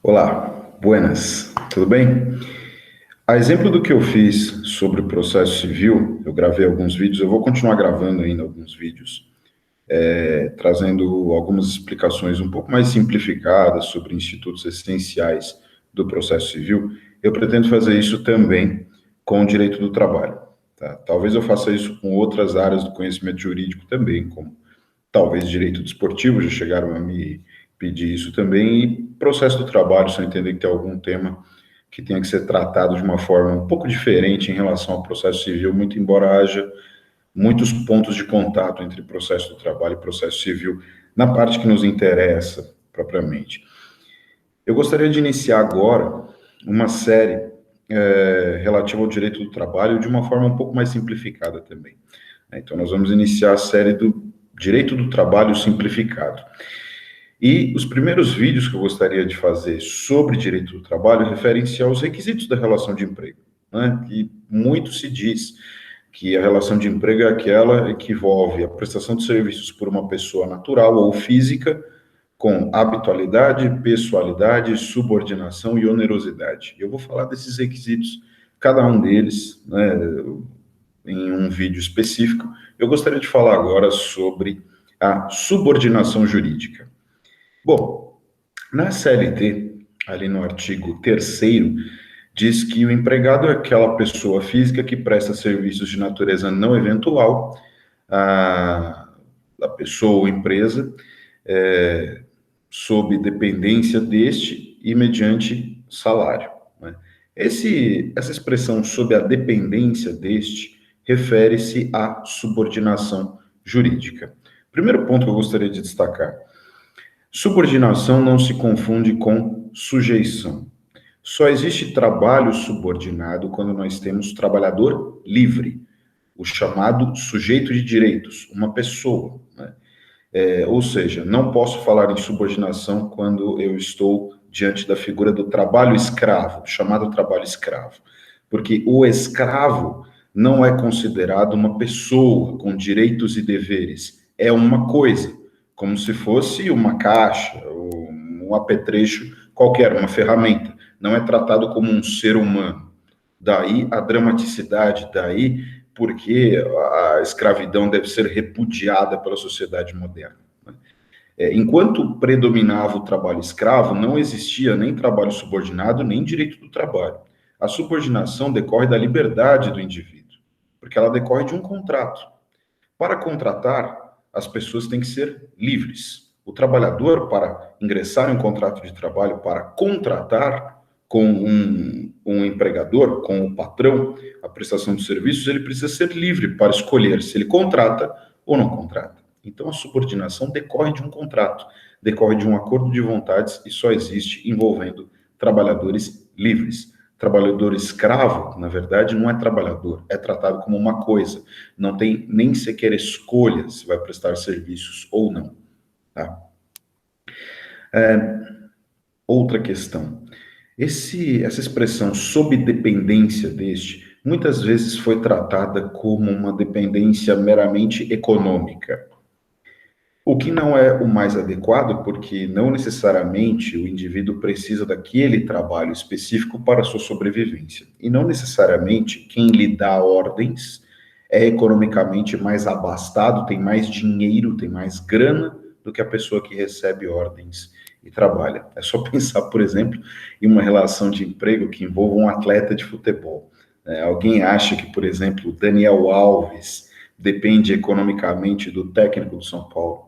Olá, buenas, tudo bem? A exemplo do que eu fiz sobre o processo civil, eu gravei alguns vídeos, eu vou continuar gravando ainda alguns vídeos, trazendo algumas explicações um pouco mais simplificadas sobre institutos essenciais do processo civil. Eu pretendo fazer isso também com o direito do trabalho. Tá? Talvez eu faça isso com outras áreas do conhecimento jurídico também, como talvez direito desportivo, já chegaram a me pedir isso também, e processo do trabalho, se eu entender que tem algum tema que tenha que ser tratado de uma forma um pouco diferente em relação ao processo civil, muito embora haja muitos pontos de contato entre processo do trabalho e processo civil, na parte que nos interessa propriamente. Eu gostaria de iniciar agora uma série relativa ao direito do trabalho de uma forma um pouco mais simplificada também. Então, nós vamos iniciar a série do direito do trabalho simplificado. E os primeiros vídeos que eu gostaria de fazer sobre direito do trabalho referem-se aos requisitos da relação de emprego, né? E muito se diz que a relação de emprego é aquela que envolve a prestação de serviços por uma pessoa natural ou física com habitualidade, pessoalidade, subordinação e onerosidade. Eu vou falar desses requisitos, cada um deles, né, em um vídeo específico. Eu gostaria de falar agora sobre a subordinação jurídica. Bom, na CLT, ali no artigo 3º, diz que o empregado é aquela pessoa física que presta serviços de natureza não eventual à pessoa ou empresa, sob dependência deste e mediante salário. Né? Essa expressão sob a dependência deste refere-se à subordinação jurídica. Primeiro ponto que eu gostaria de destacar: subordinação não se confunde com sujeição. Só existe trabalho subordinado quando nós temos trabalhador livre, o chamado sujeito de direitos, uma pessoa, né? Ou seja, não posso falar em subordinação quando eu estou diante da figura do trabalho escravo, chamado trabalho escravo, porque o escravo não é considerado uma pessoa com direitos e deveres, é uma coisa, como se fosse uma caixa, um apetrecho qualquer, uma ferramenta, não é tratado como um ser humano. Daí a dramaticidade, daí porque a escravidão deve ser repudiada pela sociedade moderna. Enquanto predominava o trabalho escravo, não existia nem trabalho subordinado, nem direito do trabalho. A subordinação decorre da liberdade do indivíduo, porque ela decorre de um contrato. Para contratar, as pessoas têm que ser livres. O trabalhador, para ingressar em um contrato de trabalho, para contratar com um empregador, com o patrão, a prestação de serviços, ele precisa ser livre para escolher se ele contrata ou não contrata. Então, a subordinação decorre de um contrato, decorre de um acordo de vontades e só existe envolvendo trabalhadores livres. Trabalhador escravo, na verdade, não é trabalhador, é tratado como uma coisa. Não tem nem sequer escolha se vai prestar serviços ou não. Tá? Outra questão. Essa expressão sob dependência deste, muitas vezes foi tratada como uma dependência meramente econômica. O que não é o mais adequado, porque não necessariamente o indivíduo precisa daquele trabalho específico para a sua sobrevivência. E não necessariamente quem lhe dá ordens é economicamente mais abastado, tem mais dinheiro, tem mais grana do que a pessoa que recebe ordens e trabalha. É só pensar, por exemplo, em uma relação de emprego que envolva um atleta de futebol. Alguém acha que, por exemplo, Daniel Alves depende economicamente do técnico do São Paulo?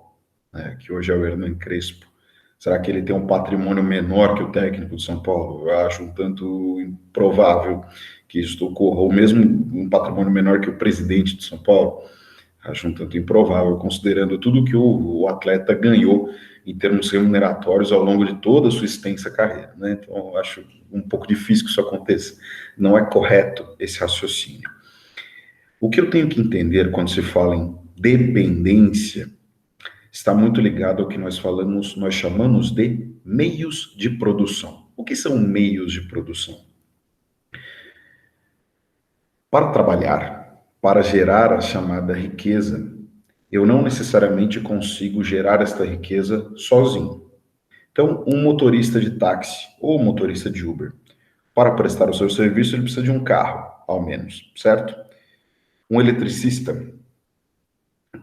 Que hoje é o Hernan Crespo. Será que ele tem um patrimônio menor que o técnico de São Paulo? Eu acho um tanto improvável que isso ocorra, ou mesmo um patrimônio menor que o presidente de São Paulo. Acho um tanto improvável, considerando tudo que o atleta ganhou em termos remuneratórios ao longo de toda a sua extensa carreira. Né? Então, eu acho um pouco difícil que isso aconteça. Não é correto esse raciocínio. O que eu tenho que entender quando se fala em dependência está muito ligado ao que nós chamamos de meios de produção. O que são meios de produção? Para trabalhar, para gerar a chamada riqueza, eu não necessariamente consigo gerar esta riqueza sozinho. Então, um motorista de táxi ou motorista de Uber, para prestar o seu serviço, ele precisa de um carro, ao menos, certo? Um eletricista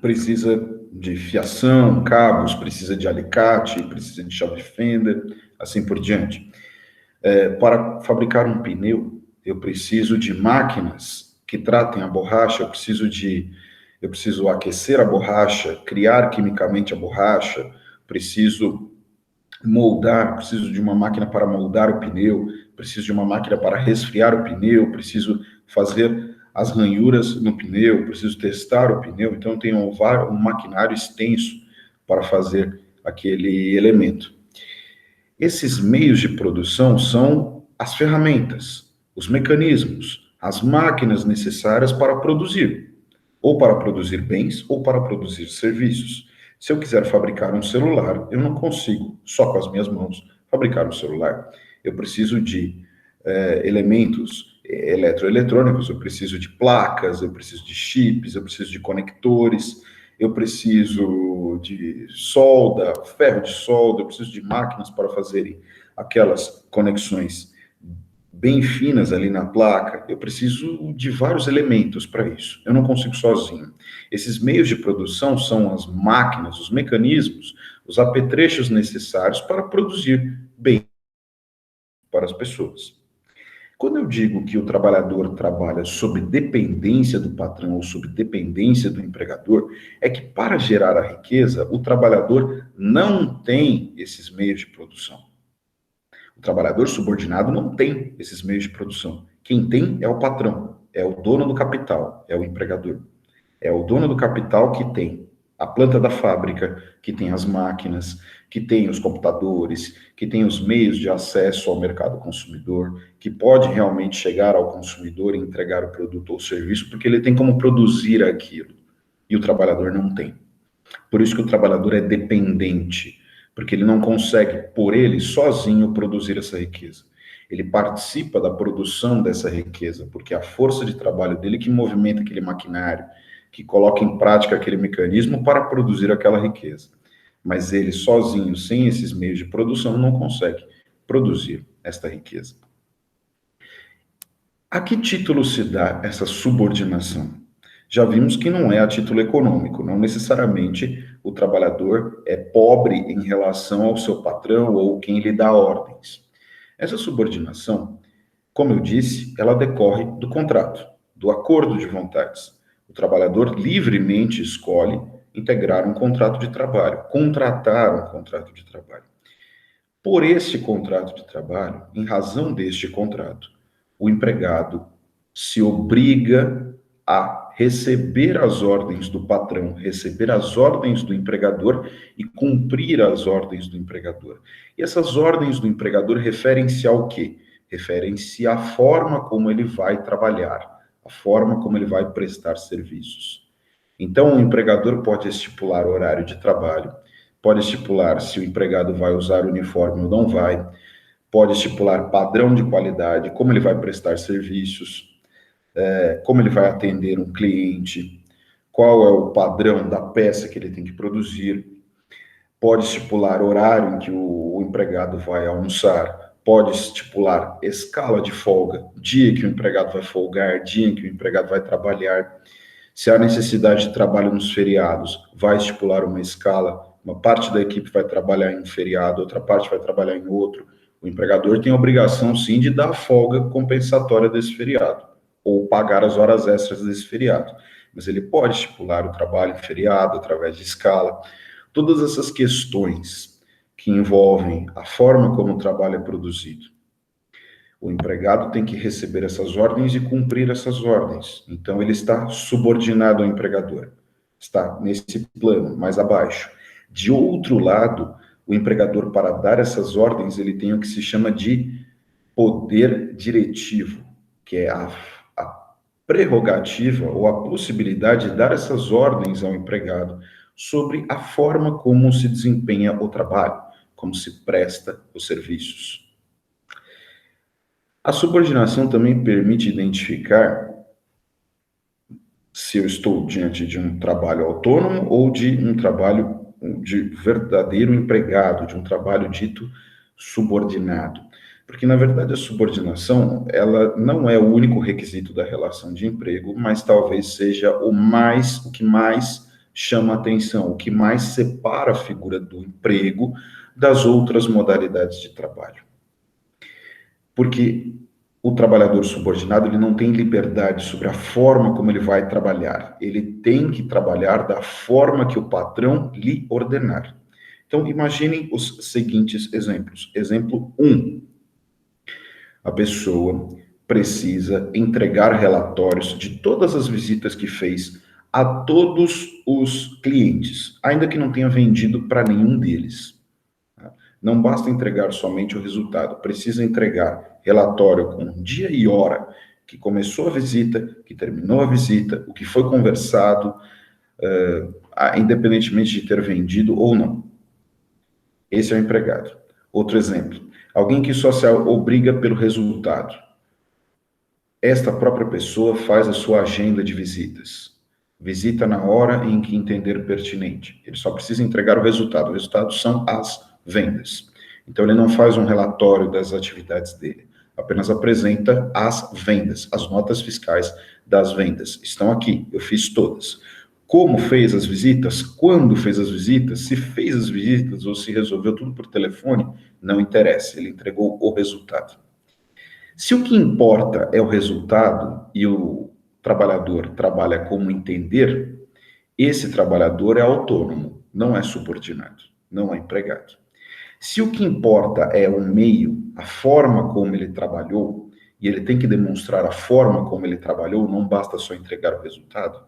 precisa de fiação, cabos, precisa de alicate, precisa de chave de fenda, assim por diante. Para fabricar um pneu, eu preciso de máquinas que tratem a borracha, eu preciso aquecer a borracha, criar quimicamente a borracha, preciso moldar, preciso de uma máquina para moldar o pneu, preciso de uma máquina para resfriar o pneu, preciso fazer as ranhuras no pneu, preciso testar o pneu, então eu tenho um maquinário extenso para fazer aquele elemento. Esses meios de produção são as ferramentas, os mecanismos, as máquinas necessárias para produzir, ou para produzir bens, ou para produzir serviços. Se eu quiser fabricar um celular, eu não consigo, só com as minhas mãos, fabricar um celular. Eu preciso de elementos eletroeletrônicos, eu preciso de placas, eu preciso de chips, eu preciso de conectores, eu preciso de solda, ferro de solda, eu preciso de máquinas para fazerem aquelas conexões bem finas ali na placa, eu preciso de vários elementos para isso. Eu não consigo sozinho. Esses meios de produção são as máquinas, os mecanismos, os apetrechos necessários para produzir bem para as pessoas. Quando eu digo que o trabalhador trabalha sob dependência do patrão ou sob dependência do empregador, é que para gerar a riqueza, o trabalhador não tem esses meios de produção. O trabalhador subordinado não tem esses meios de produção. Quem tem é o patrão, é o dono do capital, é o empregador. É o dono do capital que tem a planta da fábrica, que tem as máquinas, que tem os computadores, que tem os meios de acesso ao mercado consumidor, que pode realmente chegar ao consumidor e entregar o produto ou serviço, porque ele tem como produzir aquilo. E o trabalhador não tem. Por isso que o trabalhador é dependente, porque ele não consegue, por ele, sozinho, produzir essa riqueza. Ele participa da produção dessa riqueza, porque é a força de trabalho dele que movimenta aquele maquinário, que coloca em prática aquele mecanismo para produzir aquela riqueza. Mas ele sozinho, sem esses meios de produção, não consegue produzir esta riqueza. A que título se dá essa subordinação? Já vimos que não é a título econômico, não necessariamente o trabalhador é pobre em relação ao seu patrão ou quem lhe dá ordens. Essa subordinação, como eu disse, ela decorre do contrato, do acordo de vontades. O trabalhador livremente escolhe integrar um contrato de trabalho, contratar um contrato de trabalho. Por esse contrato de trabalho, em razão deste contrato, o empregado se obriga a receber as ordens do patrão, receber as ordens do empregador e cumprir as ordens do empregador. E essas ordens do empregador referem-se ao quê? Referem-se à forma como ele vai trabalhar, a forma como ele vai prestar serviços. Então, o empregador pode estipular horário de trabalho, pode estipular se o empregado vai usar uniforme ou não vai, pode estipular padrão de qualidade, como ele vai prestar serviços, como ele vai atender um cliente, qual é o padrão da peça que ele tem que produzir, pode estipular horário em que o empregado vai almoçar, pode estipular escala de folga, dia que o empregado vai folgar, dia em que o empregado vai trabalhar. Se há necessidade de trabalho nos feriados, vai estipular uma escala, uma parte da equipe vai trabalhar em um feriado, outra parte vai trabalhar em outro. O empregador tem a obrigação, sim, de dar a folga compensatória desse feriado, ou pagar as horas extras desse feriado. Mas ele pode estipular o trabalho em feriado, através de escala. Todas essas questões que envolvem a forma como o trabalho é produzido. O empregado tem que receber essas ordens e cumprir essas ordens. Então, ele está subordinado ao empregador. Está nesse plano, mais abaixo. De outro lado, o empregador, para dar essas ordens, ele tem o que se chama de poder diretivo, que é a prerrogativa ou a possibilidade de dar essas ordens ao empregado sobre a forma como se desempenha o trabalho, como se presta os serviços. A subordinação também permite identificar se eu estou diante de um trabalho autônomo ou de um trabalho de verdadeiro empregado, de um trabalho dito subordinado. Porque, na verdade, a subordinação, ela não é o único requisito da relação de emprego, mas talvez seja o que mais chama atenção, o que mais separa a figura do emprego das outras modalidades de trabalho. Porque o trabalhador subordinado, ele não tem liberdade sobre a forma como ele vai trabalhar. Ele tem que trabalhar da forma que o patrão lhe ordenar. Então, imaginem os seguintes exemplos. Exemplo 1. A pessoa precisa entregar relatórios de todas as visitas que fez a todos os clientes, ainda que não tenha vendido para nenhum deles. Não basta entregar somente o resultado, precisa entregar relatório com dia e hora que começou a visita, que terminou a visita, o que foi conversado, independentemente de ter vendido ou não. Esse é o empregado. Outro exemplo, alguém que só se obriga pelo resultado. Esta própria pessoa faz a sua agenda de visitas. Visita na hora em que entender pertinente. Ele só precisa entregar o resultado. O resultado são as vendas. Então, ele não faz um relatório das atividades dele. Apenas apresenta as vendas, as notas fiscais das vendas. Estão aqui, eu fiz todas. Como fez as visitas? Quando fez as visitas? Se fez as visitas ou se resolveu tudo por telefone? Não interessa, ele entregou o resultado. Se o que importa é o resultado e o trabalhador trabalha como entender, esse trabalhador é autônomo, não é subordinado, não é empregado. Se o que importa é o meio, a forma como ele trabalhou, e ele tem que demonstrar a forma como ele trabalhou, não basta só entregar o resultado,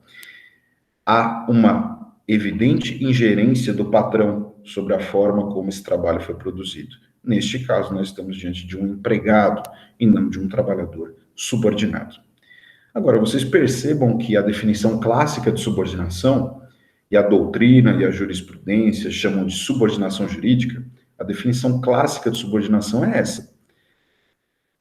há uma evidente ingerência do patrão sobre a forma como esse trabalho foi produzido. Neste caso, nós estamos diante de um empregado e não de um trabalhador subordinado. Agora, vocês percebam que a definição clássica de subordinação, e a doutrina e a jurisprudência chamam de subordinação jurídica, a definição clássica de subordinação é essa: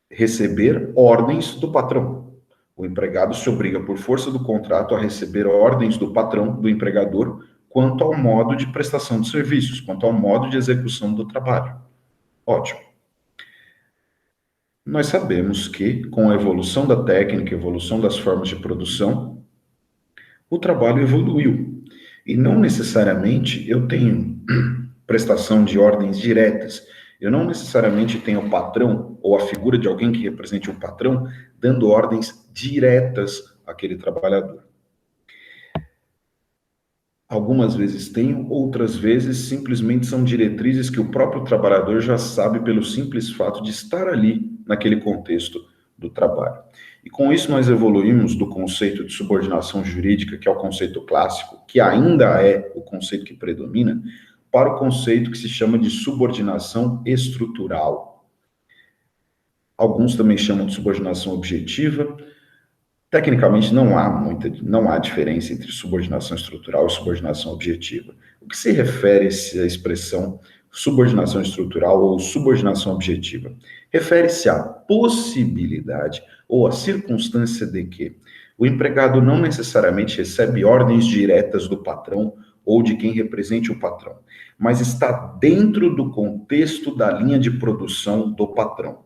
receber ordens do patrão. O empregado se obriga, por força do contrato, a receber ordens do patrão, do empregador, quanto ao modo de prestação de serviços, quanto ao modo de execução do trabalho. Ótimo. Nós sabemos que, com a evolução da técnica, a evolução das formas de produção, o trabalho evoluiu. E não necessariamente eu tenho prestação de ordens diretas. Eu não necessariamente tenho o patrão ou a figura de alguém que represente o patrão dando ordens diretas àquele trabalhador. Algumas vezes tenho, outras vezes simplesmente são diretrizes que o próprio trabalhador já sabe pelo simples fato de estar ali naquele contexto do trabalho. E com isso nós evoluímos do conceito de subordinação jurídica, que é o conceito clássico, que ainda é o conceito que predomina, para o conceito que se chama de subordinação estrutural. Alguns também chamam de subordinação objetiva. Tecnicamente não há diferença entre subordinação estrutural e subordinação objetiva. O que se refere a essa expressão subordinação estrutural ou subordinação objetiva? Refere-se à possibilidade ou à circunstância de que o empregado não necessariamente recebe ordens diretas do patrão ou de quem represente o patrão, mas está dentro do contexto da linha de produção do patrão.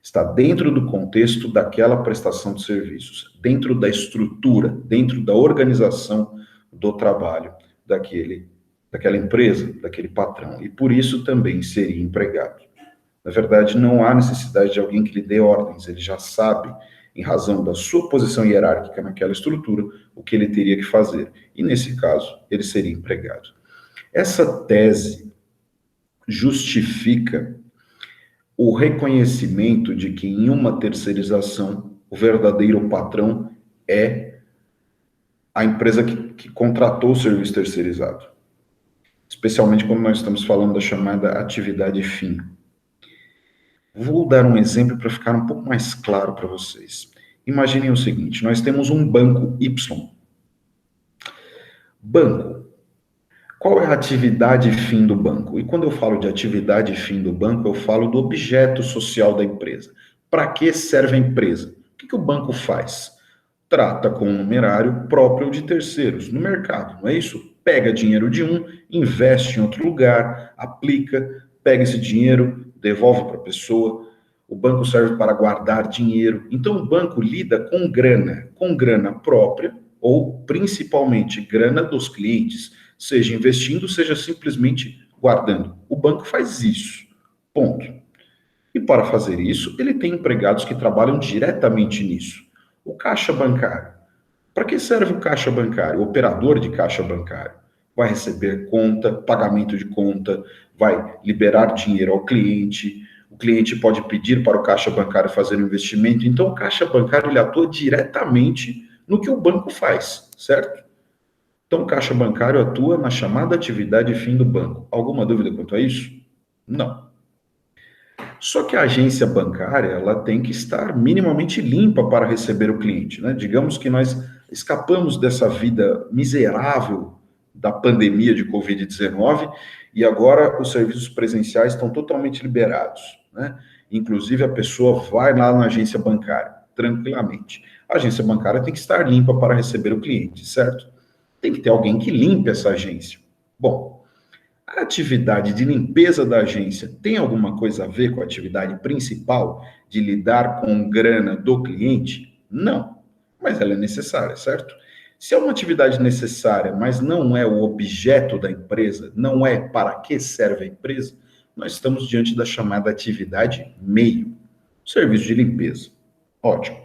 Está dentro do contexto daquela prestação de serviços, dentro da estrutura, dentro da organização do trabalho daquela empresa, daquele patrão. E por isso também seria empregado. Na verdade, não há necessidade de alguém que lhe dê ordens, ele já sabe, em razão da sua posição hierárquica naquela estrutura, o que ele teria que fazer. E nesse caso, ele seria empregado. Essa tese justifica o reconhecimento de que em uma terceirização, o verdadeiro patrão é a empresa que contratou o serviço terceirizado. Especialmente quando nós estamos falando da chamada atividade fim. Vou dar um exemplo para ficar um pouco mais claro para vocês. Imaginem o seguinte, nós temos um banco Y. Banco. Qual é a atividade fim do banco? E quando eu falo de atividade fim do banco, eu falo do objeto social da empresa. Para que serve a empresa? O que o banco faz? Trata com um numerário próprio de terceiros no mercado, não é isso? pega dinheiro de um, investe em outro lugar, aplica, pega esse dinheiro, devolve para a pessoa. O banco serve para guardar dinheiro. Então, o banco lida com grana própria ou principalmente grana dos clientes, seja investindo, seja simplesmente guardando. O banco faz isso. Ponto. E para fazer isso, ele tem empregados que trabalham diretamente nisso. O caixa bancário. Para que serve o caixa bancário? O operador de caixa bancário vai receber conta, pagamento de conta, vai liberar dinheiro ao cliente. O cliente pode pedir para o caixa bancário fazer um investimento. Então, o caixa bancário ele atua diretamente no que o banco faz, certo? Então, o caixa bancário atua na chamada atividade fim do banco. Alguma dúvida quanto a isso? Não. Só que a agência bancária ela tem que estar minimamente limpa para receber o cliente, né? Digamos que nós escapamos dessa vida miserável da pandemia de Covid-19 e agora os serviços presenciais estão totalmente liberados, né? Inclusive a pessoa vai lá na agência bancária tranquilamente. A agência bancária tem que estar limpa para receber o cliente, certo? Tem que ter alguém que limpe essa agência. Bom, a atividade de limpeza da agência tem alguma coisa a ver com a atividade principal de lidar com grana do cliente? Não, mas ela é necessária, certo? Se é uma atividade necessária, mas não é o objeto da empresa, não é para que serve a empresa, nós estamos diante da chamada atividade meio, serviço de limpeza. Ótimo.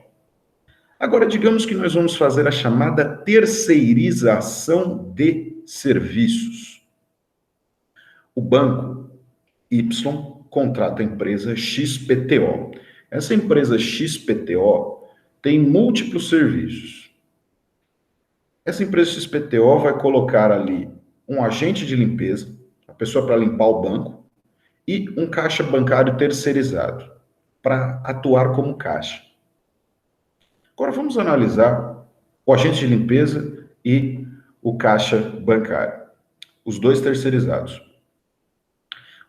Agora, digamos que nós vamos fazer a chamada terceirização de serviços. O banco Y contrata a empresa XPTO. Essa empresa XPTO tem múltiplos serviços. Essa empresa XPTO vai colocar ali um agente de limpeza, a pessoa para limpar o banco, e um caixa bancário terceirizado para atuar como caixa. Agora vamos analisar o agente de limpeza e o caixa bancário, os dois terceirizados.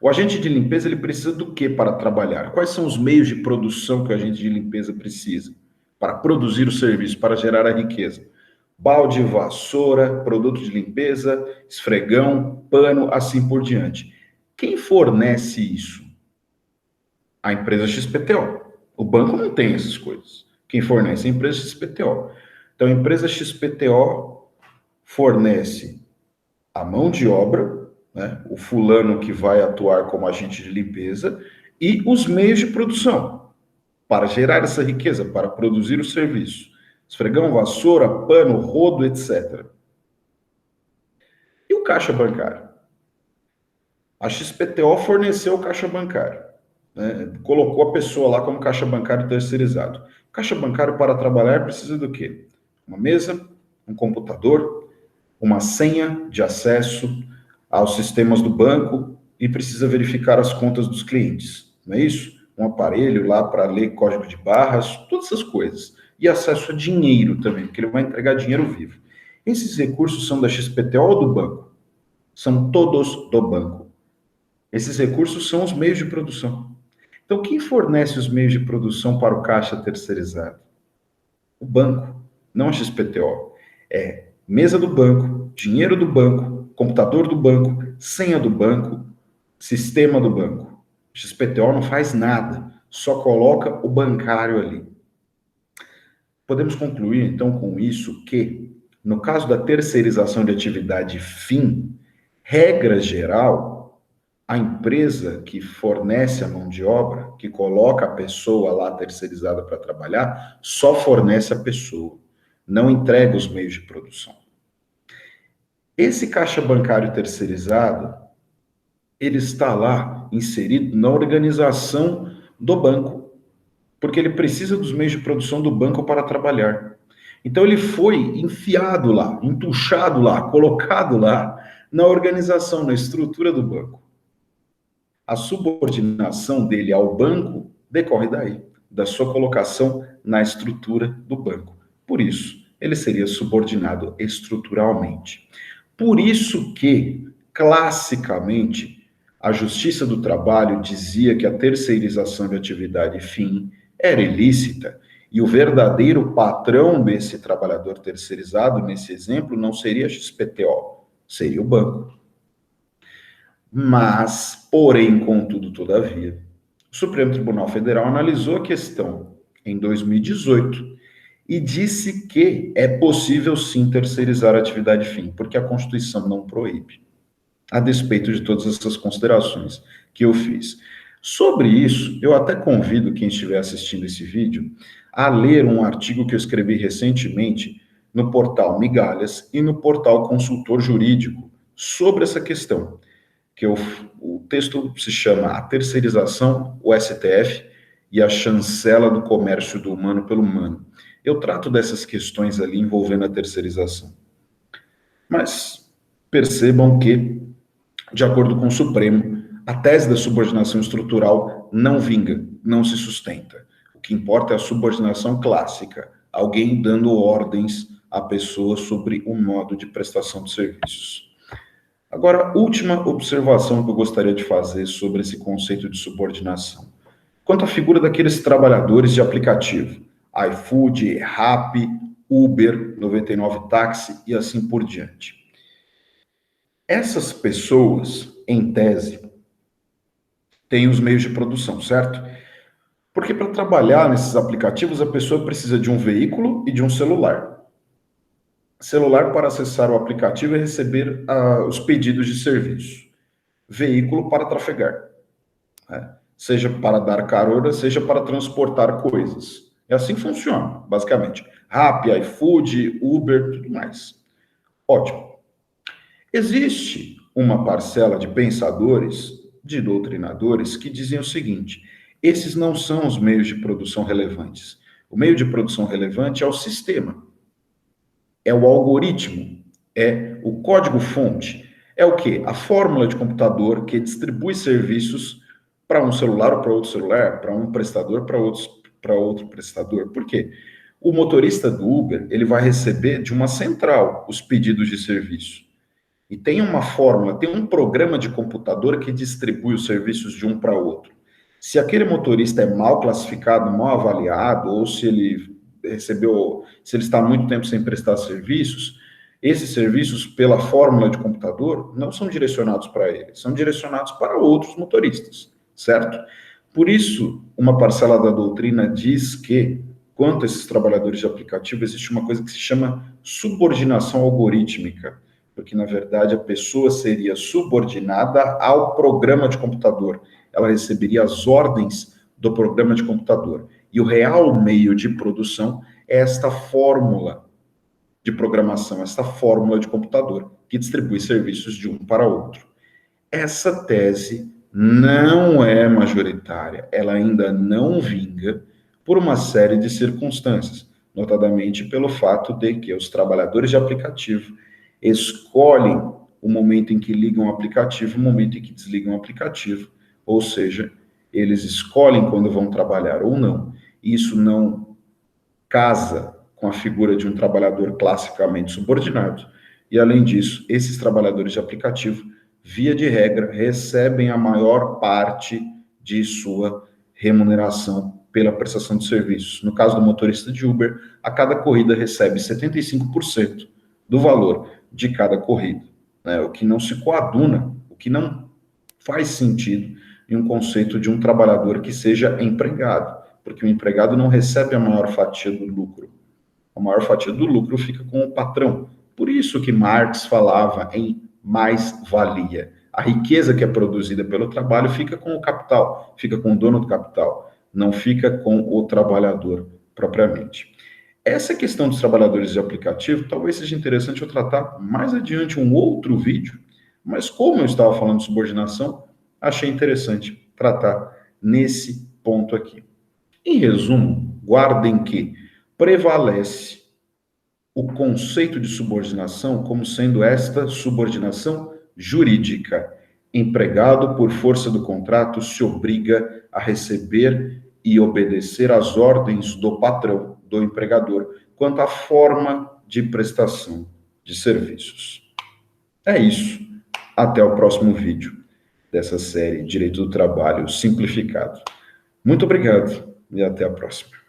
O agente de limpeza ele precisa do que para trabalhar? Quais são os meios de produção que o agente de limpeza precisa para produzir o serviço, para gerar a riqueza? Balde, vassoura, produto de limpeza, esfregão, pano, assim por diante. Quem fornece isso? A empresa XPTO. O banco não tem essas coisas. Quem fornece é a empresa XPTO. Então, a empresa XPTO fornece a mão de obra, né, o fulano que vai atuar como agente de limpeza, e os meios de produção para gerar essa riqueza, para produzir o serviço. Esfregão, vassoura, pano, rodo, etc. E o caixa bancário? A XPTO forneceu o caixa bancário, né, colocou a pessoa lá como caixa bancário terceirizado. O caixa bancário, para trabalhar, precisa do quê? Uma mesa, um computador, uma senha de acesso aos sistemas do banco e precisa verificar as contas dos clientes, não é isso? Um aparelho lá para ler código de barras, todas essas coisas. E acesso a dinheiro também, porque ele vai entregar dinheiro vivo. Esses recursos são da XPTO ou do banco? São todos do banco. Esses recursos são os meios de produção. Então, quem fornece os meios de produção para o caixa terceirizado? O banco, não a XPTO. É mesa do banco, dinheiro do banco, computador do banco, senha do banco, sistema do banco. O XPTO não faz nada, só coloca o bancário ali. Podemos concluir, então, com isso que, no caso da terceirização de atividade fim, regra geral, a empresa que fornece a mão de obra, que coloca a pessoa lá terceirizada para trabalhar, só fornece a pessoa, não entrega os meios de produção. Esse caixa bancário terceirizado, ele está lá inserido na organização do banco, porque ele precisa dos meios de produção do banco para trabalhar. Então ele foi enfiado lá, entuchado lá, colocado lá na organização, na estrutura do banco. A subordinação dele ao banco decorre daí, da sua colocação na estrutura do banco. Por isso, ele seria subordinado estruturalmente. Por isso que, classicamente, a Justiça do Trabalho dizia que a terceirização de atividade fim era ilícita e o verdadeiro patrão desse trabalhador terceirizado, nesse exemplo, não seria a XPTO, Seria o banco. Mas, porém, contudo, todavia, o Supremo Tribunal Federal analisou a questão em 2018 e disse que é possível sim terceirizar a atividade fim, porque a Constituição não proíbe, a despeito de todas essas considerações que eu fiz. Sobre isso, eu até convido quem estiver assistindo esse vídeo a ler um artigo que eu escrevi recentemente no portal Migalhas e no portal Consultor Jurídico sobre essa questão, que o texto se chama A Terceirização, o STF e a Chancela do Comércio do Humano pelo Humano. Eu trato dessas questões ali envolvendo a terceirização. Mas percebam que, de acordo com o Supremo, a tese da subordinação estrutural não vinga, não se sustenta. O que importa é a subordinação clássica, alguém dando ordens à pessoa sobre o modo de prestação de serviços. Agora, última observação que eu gostaria de fazer sobre esse conceito de subordinação. Quanto à figura daqueles trabalhadores de aplicativo, iFood, Rappi, Uber, 99 Táxi e assim por diante. Essas pessoas, em tese, têm os meios de produção, certo? Porque para trabalhar nesses aplicativos, a pessoa precisa de um veículo e de um celular. Celular para acessar o aplicativo e receber os pedidos de serviço. Veículo para trafegar, né? Seja para dar carona, seja para transportar coisas. É assim que funciona, basicamente. Rappi, iFood, Uber, tudo mais. Ótimo. Existe uma parcela de pensadores, de doutrinadores, que dizem o seguinte: esses não são os meios de produção relevantes. O meio de produção relevante é o sistema, é o algoritmo, é o código-fonte. É o quê? A fórmula de computador que distribui serviços para um celular ou para outro celular, para um prestador para outro prestador. Por quê? O motorista do Uber, ele vai receber de uma central os pedidos de serviço. E tem uma fórmula, tem um programa de computador que distribui os serviços de um para outro. Se aquele motorista é mal classificado, mal avaliado, ou se ele se ele está há muito tempo sem prestar serviços, esses serviços, pela fórmula de computador, não são direcionados para ele, são direcionados para outros motoristas, certo? Por isso, uma parcela da doutrina diz que, quanto a esses trabalhadores de aplicativo, existe uma coisa que se chama subordinação algorítmica, porque, na verdade, a pessoa seria subordinada ao programa de computador. Ela receberia as ordens do programa de computador. E o real meio de produção é esta fórmula de programação, esta fórmula de computador, que distribui serviços de um para outro. Essa tese não é majoritária, ela ainda não vinga por uma série de circunstâncias, notadamente pelo fato de que os trabalhadores de aplicativo escolhem o momento em que ligam o aplicativo, o momento em que desligam o aplicativo, ou seja, eles escolhem quando vão trabalhar ou não. Isso não casa com a figura de um trabalhador classicamente subordinado. E, além disso, esses trabalhadores de aplicativo, via de regra, recebem a maior parte de sua remuneração pela prestação de serviços. No caso do motorista de Uber, a cada corrida recebe 75% do valor de cada corrida, né? O que não se coaduna, o que não faz sentido em um conceito de um trabalhador que seja empregado, porque o empregado não recebe a maior fatia do lucro. A maior fatia do lucro fica com o patrão. Por isso que Marx falava em mais-valia. A riqueza que é produzida pelo trabalho fica com o capital, fica com o dono do capital, não fica com o trabalhador propriamente. Essa questão dos trabalhadores de aplicativo talvez seja interessante eu tratar mais adiante um outro vídeo, mas como eu estava falando de subordinação, achei interessante tratar nesse ponto aqui. Em resumo, guardem que prevalece o conceito de subordinação como sendo esta subordinação jurídica. Empregado, por força do contrato, se obriga a receber e obedecer às ordens do patrão, do empregador, quanto à forma de prestação de serviços. É isso. Até o próximo vídeo dessa série Direito do Trabalho Simplificado. Muito obrigado e até a próxima.